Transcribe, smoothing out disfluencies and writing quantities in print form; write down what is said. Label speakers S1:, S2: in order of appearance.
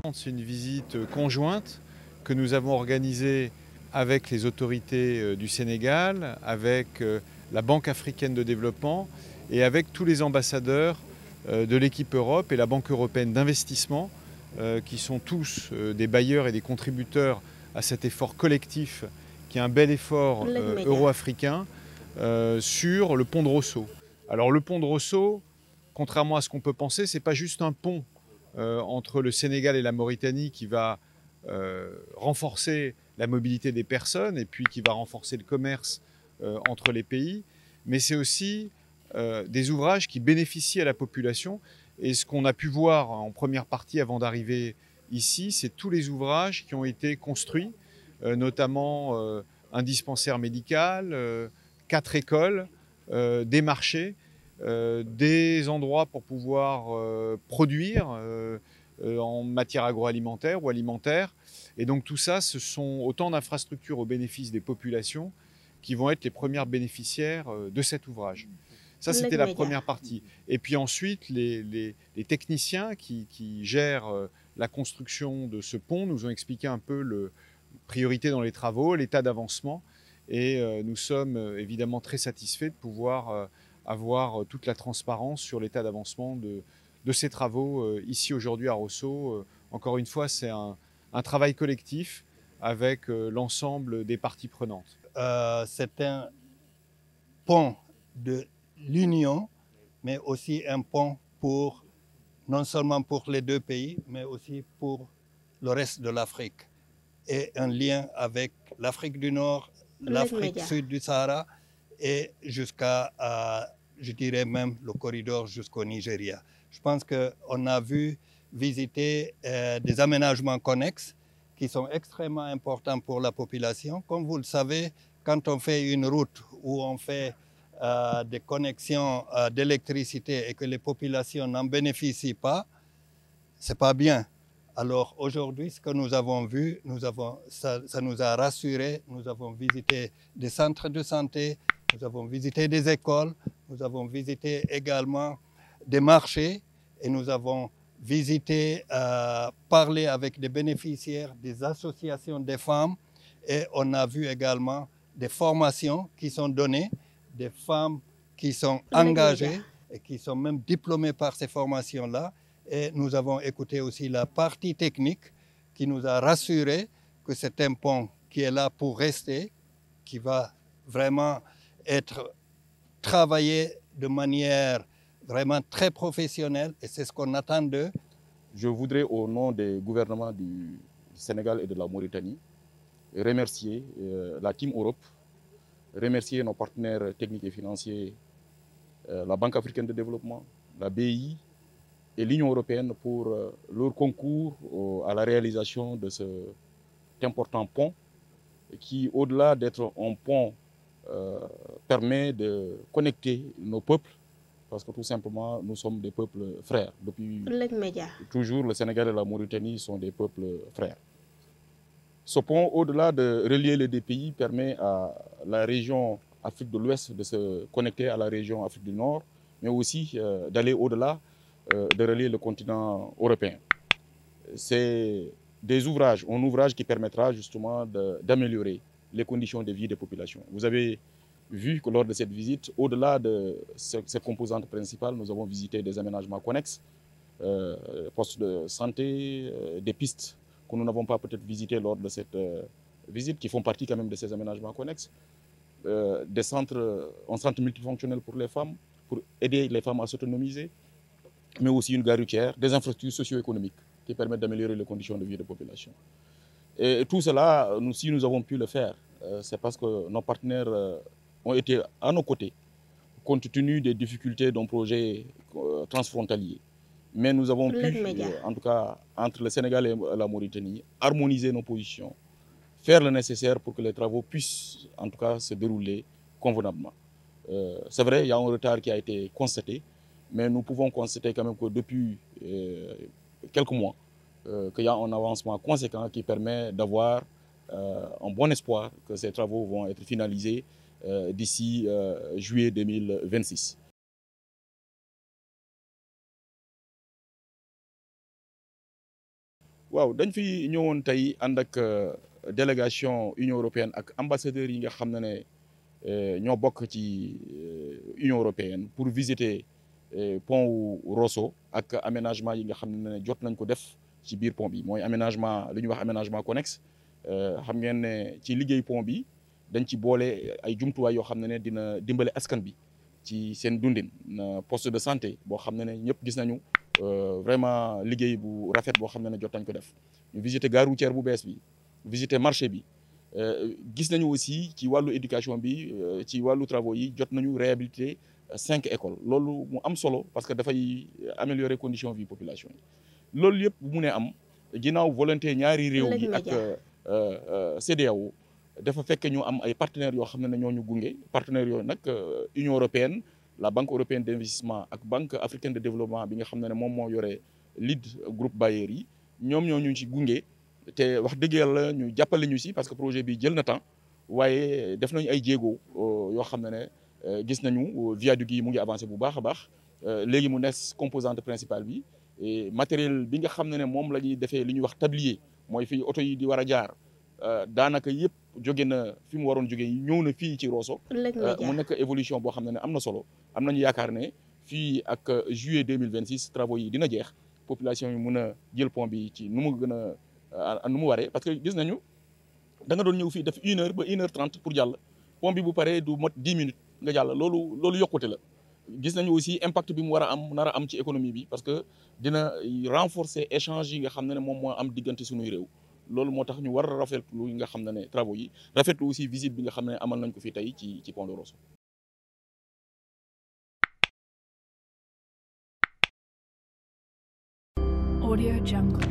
S1: intéressante. C'est une visite conjointe que nous avons organisée avec les autorités du Sénégal, avec la Banque africaine de développement et avec tous les ambassadeurs de l'équipe Europe et la Banque européenne d'investissement, qui sont tous des bailleurs et des contributeurs à cet effort collectif, qui est un bel effort euro-africain sur le pont de Rosso. Alors le pont de Rosso, contrairement à ce qu'on peut penser, ce n'est pas juste un pont entre le Sénégal et la Mauritanie qui va renforcer la mobilité des personnes et puis qui va renforcer le commerce entre les pays, mais c'est aussi des ouvrages qui bénéficient à la population. Et ce qu'on a pu voir en première partie avant d'arriver ici, c'est tous les ouvrages qui ont été construits, notamment un dispensaire médical, 4 écoles, des marchés, des endroits pour pouvoir produire en matière agroalimentaire ou alimentaire. Et donc tout ça, ce sont autant d'infrastructures au bénéfice des populations qui vont être les premières bénéficiaires de cet ouvrage. Ça, c'était la première partie. Et puis ensuite, les techniciens qui gèrent la construction de ce pont nous ont expliqué un peu les priorités dans les travaux, l'état d'avancement. Et nous sommes évidemment très satisfaits de pouvoir avoir toute la transparence sur l'état d'avancement de ces travaux ici aujourd'hui à Rosso. Encore une fois, c'est un travail collectif avec l'ensemble des parties prenantes.
S2: C'est un pont de l'Union, mais aussi un pont pour, non seulement pour les deux pays, mais aussi pour le reste de l'Afrique. Et un lien avec l'Afrique du Nord, l'Afrique sud du Sahara et jusqu'à, je dirais même, le corridor jusqu'au Nigeria. Je pense qu'on a vu visiter des aménagements connexes qui sont extrêmement importants pour la population. Comme vous le savez, quand on fait une route où on fait des connexions d'électricité et que les populations n'en bénéficient pas, c'est pas bien. Alors aujourd'hui, ce que nous avons vu, ça nous a rassurés. Nous avons visité des centres de santé, nous avons visité des écoles, nous avons visité également des marchés et nous avons visité, parlé avec des bénéficiaires, des associations des femmes et on a vu également des formations qui sont données, des femmes qui sont engagées et qui sont même diplômées par ces formations-là. Et nous avons écouté aussi la partie technique qui nous a rassuré que c'est un pont qui est là pour rester, qui va vraiment être travaillé de manière vraiment très professionnelle et c'est ce qu'on attend d'eux.
S3: Je voudrais, au nom des gouvernements du Sénégal et de la Mauritanie, remercier la Team Europe, remercier nos partenaires techniques et financiers, la Banque africaine de développement, la BI, et l'Union européenne pour leur concours à la réalisation de cet important pont qui, au-delà d'être un pont, permet de connecter nos peuples parce que tout simplement, nous sommes des peuples frères. Depuis toujours, le Sénégal et la Mauritanie sont des peuples frères. Ce pont, au-delà de relier les deux pays, permet à la région Afrique de l'Ouest de se connecter à la région Afrique du Nord, mais aussi d'aller au-delà de relier le continent européen. C'est un ouvrage qui permettra justement d'améliorer les conditions de vie des populations. Vous avez vu que lors de cette visite, au-delà de cette composante principale, nous avons visité des aménagements connexes, postes de santé, des pistes que nous n'avons pas peut-être visitées lors de cette visite, qui font partie quand même de ces aménagements connexes, un centre multifonctionnel pour les femmes, pour aider les femmes à s'autonomiser, mais aussi une gare routière, des infrastructures socio-économiques qui permettent d'améliorer les conditions de vie des populations. Et tout cela, si nous avons pu le faire, c'est parce que nos partenaires ont été à nos côtés, compte tenu des difficultés d'un projet transfrontalier. Mais nous avons pu, en tout cas, entre le Sénégal et la Mauritanie, harmoniser nos positions, faire le nécessaire pour que les travaux puissent, en tout cas, se dérouler convenablement. C'est vrai, il y a un retard qui a été constaté, mais nous pouvons constater quand même que depuis quelques mois, qu'il y a un avancement conséquent qui permet d'avoir un bon espoir que ces travaux vont être finalisés d'ici juillet 2026. waaw dañ fi ñëwoon tey ànd ak délégation Union européenne ak ambassadeurs yi nga xam ne ñoo bokk ci Union européenne pour visiter pont wu Rosso ak aménagement yi nga xam ne jot nañ ko def ci biir pont bi mooy aménagement li ñuy wax aménagement connexe xam ngeen ne ci liggéey pont bi dañ ci boole ay jumtuwaay yoo xam ne dina dimbale askan bi ci seen dundin poste de santé boo xam ne ñëpp gis nañu vraiment liggéey bu rafet boo xam ne jot nañ ko def ñu visiter gare routière bu bees bi visiter marché bi gis nañu aussi ci wàllu éducation bi ci wàllu travaux yi jot nañu réhabiliter 5 écoles loolu mu am solo parce que dafay améliorer condition vie population yi loolu yëpp bu mu ne am ginnaaw volonté ñaari réew yi ak CEDEAO dafa fekk ñu am ay partenaires yoo xam ne ñoo ñu gunge partenaires yooyu nag Union européenne la Banque européenne d'investissement ak Banque africaine de développement bi nga xam ne moom moo yore lead groupe bailleurs yi ñoom ñoo ñu ci gunge te wax dëgg yàlla ñu jàppale ñu si parce que projet bi jël na temps waaye def nañu ay jéego yoo xam ne gis nañu viaduc yi mu ngi avancé bu baax a baax léegi mu nekk composante principale bi matériel bi nga xam ne moom la ñuy defee li ñuy wax tablier mooy fii oto yi di war a jaar daanaka yëpp jóge na fi mu waroon jóge ñëw na fii ci Rosso mu nekk évolution boo xam ne am na solo am nañu yaakaar ne fii ak juillet 2026 travaux yi dina jeex population yi mun a jël pont bi ci nu mu gën a nu mu waree parce que gis nañu da nga doon ñëw fii def 1 heure ba 1h30 pour jàll pont bi bu paree du mot 10 minutes nga jàll loolu yokkute la gis nañu aussi impact bi mu war a am nar a am ci économie bi parce que dina renforcer échange yi nga xam ne moom moo am diggante suñuy réew loolu moo tax ñu war a rafetlu yi nga xam ne travaux yi rafetlu aussi visite bi nga xam ne amal nañ ko fi tey ci pont de Rosso.
S4: Audio Jungle.